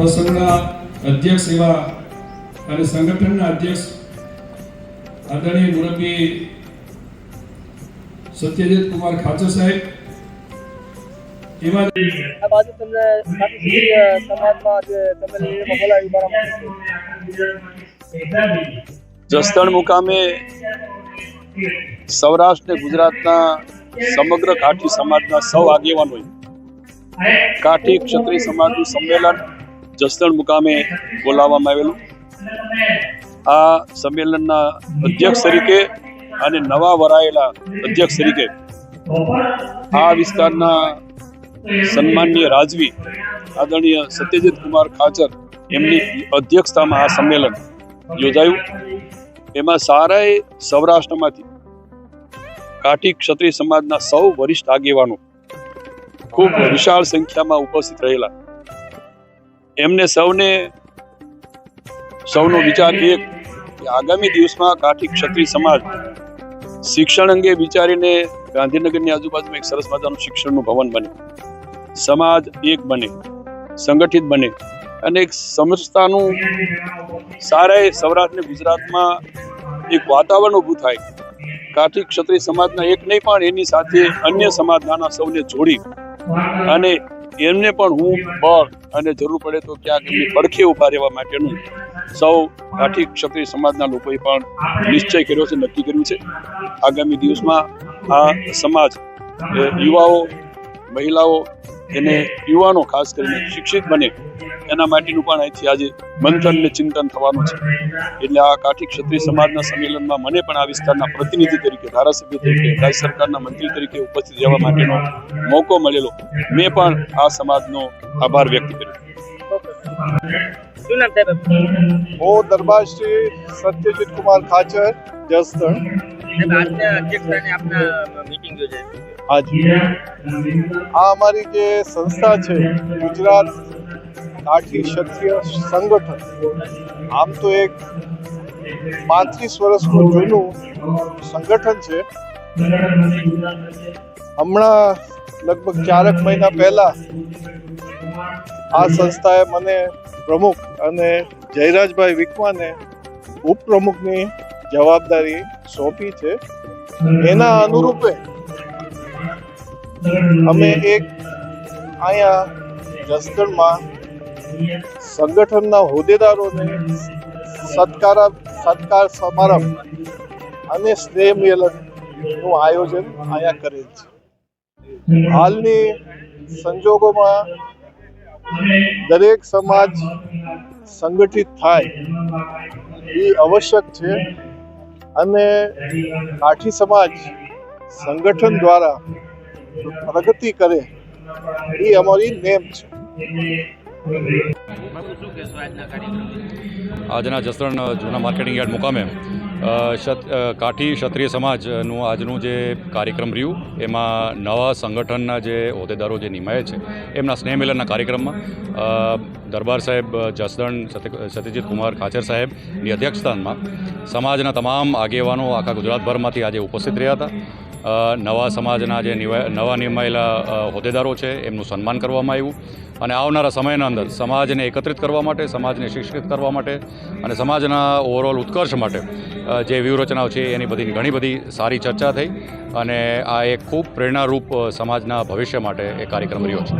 પ્રસંગના અધ્યક્ષ એવા અને સંગઠનના અધ્યક્ષ આદરણીય મુરબ્બી સત્યજીત કુમાર ખાચર સાહેબ, એવા આ બાજુ તમને સમાજમાં જે તમે બોલાવી જસદણ મુકામે સૌરાષ્ટ્ર ને ગુજરાતના સમગ્ર કાઠી સમાજના સૌ આગેવાનોએ કાઠી ક્ષત્રિય સમાજનું સંમેલન જસદણ મુકામે બોલાવવામાં આવેલું. આ સંમેલનના અધ્યક્ષ તરીકે અને નવા વરાયેલા અધ્યક્ષ તરીકે આ વિસ્તારના સન્માનીય રાજવી આદરણીય સત્યજીત કુમાર ખાચર એમની અધ્યક્ષતામાં આ સંમેલન યોજાયું. એમાં સારાએ સૌરાષ્ટ્રમાંથી કાઠી ક્ષત્રિય સમાજના સૌ વરિષ્ઠ આગેવાનો ખૂબ વિશાળ સંખ્યામાં ઉપસ્થિત રહેલા. એમને સૌનો વિચાર એક કે આગામી દિવસમાં કાઠી ક્ષત્રિય સમાજ શિક્ષણ અંગે વિચારીને ગાંધીનગરની આજુબાજુમાં એક સરસ મજાનું શિક્ષણનું ભવન બને, સમાજ એક બને, સંગઠિત બને અને એક સમજતાનું સારાએ સૌરાષ્ટ્ર અને ગુજરાતમાં એક વાતાવરણ ઊભું થાય. કાઠી ક્ષત્રિય સમાજના એક નહીં પણ એની સાથે અન્ય સમાજના સૌને જોડી અને એમને પણ હું બળ અને જરૂર પડે તો ક્યાંક એમની પડખે ઉભા રહેવા માટેનું સૌ કાઠી ક્ષત્રિય સમાજના લોકોએ પણ નિશ્ચય કર્યો છે, નક્કી કર્યું છે. આગામી દિવસમાં આ સમાજ યુવાઓ, મહિલાઓ અને યુવાનો ખાસ કરીને શિક્ષિત બને એના માટેનું પણ અહીંથી આજે મંથન ને ચિંતન થવાનું છે. એટલે આ કાઠી ક્ષત્રિય સમાજના સંમેલનમાં મને પણ આ વિસ્તારના પ્રતિનિધિ તરીકે, ધારાસભ્ય તરીકે, રાજ્ય સરકારના મંત્રી તરીકે ઉપસ્થિત રહેવા માટેનો મોકો મળેલો. મેં પણ આ સમાજનો આભાર વ્યક્ત કર્યો. હું દરબાર શ્રી સત્યજીત કુમાર ખાચર, જસદણ. આ અમારી જે સંસ્થા છે ગુજરાત કાઠી ક્ષત્રિય સંગઠન, આમ તો એક 35 વર્ષનું જૂનું સંગઠન છે. હમણાં લગભગ 4 મહિના પહેલા આ સંસ્થાએ મને પ્રમુખ અને જયરાજભાઈ વિકવાને ઉપપ્રમુખની જવાબદારી સોંપી છે. એના અનુરૂપે અમે એક અહીંયા જસદણમાં સંગઠનના હોદ્દેદારોને સત્કાર સમારંભ અને સ્નેહ મિલનનું આયોજન અહીંયા કરેલ છે. હાલની સંજોગોમાં દરેક સમાજ સંગઠિત થાય એ આવશ્યક છે અને કાઠી સમાજ સંગઠન દ્વારા પ્રગતિ કરે એ અમારી નેમ છે. આજના જસદણ જૂના માર્કેટિંગ યાર્ડ મુકામે કાઠી ક્ષત્રિય સમાજનું આજનું જે કાર્યક્રમ રહ્યું એમાં નવા સંગઠનના જે હોદ્દેદારો જે નિમાય છે એમના સ્નેહ મિલનના કાર્યક્રમમાં દરબાર સાહેબ જસદણ સત્યજીત કુમાર ખાચર સાહેબની અધ્યક્ષસ્થાનમાં સમાજના તમામ આગેવાનો આખા ગુજરાતભરમાંથી આજે ઉપસ્થિત રહ્યા હતા. નવા સમાજના જે નવા નિમાયેલા હોદ્દેદારો છે એમનું સન્માન કરવામાં આવ્યું અને આવનારા સમયના અંદર સમાજને એકત્રિત કરવા માટે, સમાજને શિક્ષિત કરવા માટે અને સમાજના ઓવરઓલ ઉત્કર્ષ માટે જે વ્યૂહરચનાઓ છે એની ઘણી બધી સારી ચર્ચા થઈ અને આ એક ખૂબ પ્રેરણારૂપ સમાજના ભવિષ્ય માટે એક કાર્યક્રમ રહ્યો છે.